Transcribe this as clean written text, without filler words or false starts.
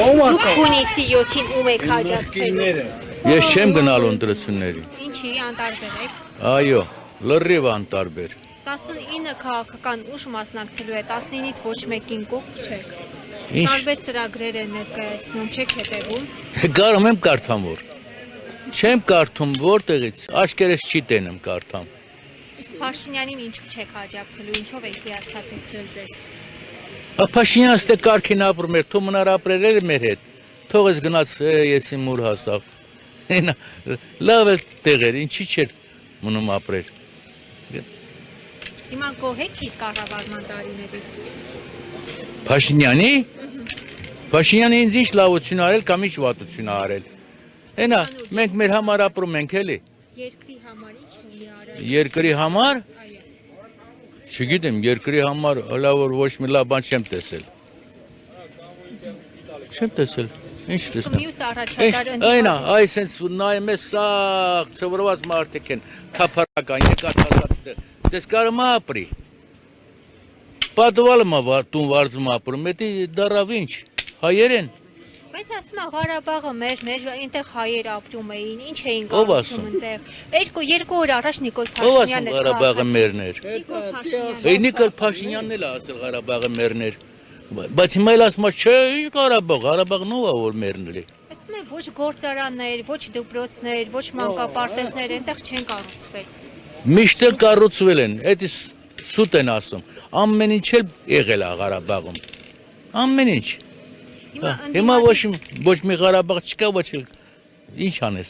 Դուք հունիսի 7-ին ում եք հաջակցելու։ Ես չեմ գնալու ընտրությունների։ Ինչի անտարբեր եք։ Այո, լրիվ անտարբեր։ 19 քաղաքական ուժ մասնակցելու է, 19-ից ոչ մեկին կողմ չեք։ Ինչ։ Տարբեր ծրագրեր են ներկայացնում, չեք հետևում։ Կարում եմ կարդամ որ։ Չեմ կարդում որտեղից, աշկերես չի տենեմ կարդամ։ Իսկ Փաշինյանին ինչու չեք հաջակցելու, ինչով եք հիասթափեցրել ձեզ։ Փաշինյանը ստե կարքին ապրում էր, թող մնար ապրել էր մեր հետ։ Թող ես գնաց ես իմ ուր հասավ։ Լավ էլ տեղեր, ինչի չէր մնում ապրել։ Հիմա գոհ եք իր կառավարման տարիներից։ Փաշինյանի։ Փաշինյանը ինձ ինչ լավություն արել կամ ինչ վատություն արել։ Հենա, մենք մեր համար ապրում ենք էլի։ Երկրի համար ինչ ունի արել։ Երկրի համար։ Այո։ Չգիտեմ, երկրի համար հələ որ ոչ մի լավ բան չեմ տեսել։ Չեմ տեսել։ Ինչ տեսնեմ։ Մյուս առաջատար Այնա, այ սենց նայում ես սաղ ծվրված մարդիկ են, թափառական եկած հասած։ Դες կարում ապրի։ Պատվալում տուն վարձում ապրում, էդի դարավ ինչ, հայեր են։ Բայց ասում եմ Ղարաբաղը մերն էր, այնտեղ հայեր ապրում էին, ինչ էին Ով կառուցում ասում։ այնտեղ։ Երկու օր առաջ Նիկոլ Ով ասում Փաշինյանը Ղարաբաղը մերն էր։ Նիկոլ Փաշինյանը։ Նիկոլ Փաշինյանն էլ ասել Ղարաբաղը մերն էր։ Բայց հիմա էլ ասում է, չէ, ինչ Ղարաբաղն ով է որ մերն է։ Ասում եմ ոչ գործարաններ, ոչ դպրոցներ, ոչ մանկապարտեզներ այնտեղ չեն կառուցվել։ Միշտ էլ կառուցվել են, էդի սուտ են ասում։ Ամեն ինչ էլ եղել է Ղարաբաղում։ Ամեն ինչ։ Հիմա ոչ մի Ղարաբաղ չկա, ոչ էլ ինչ անես։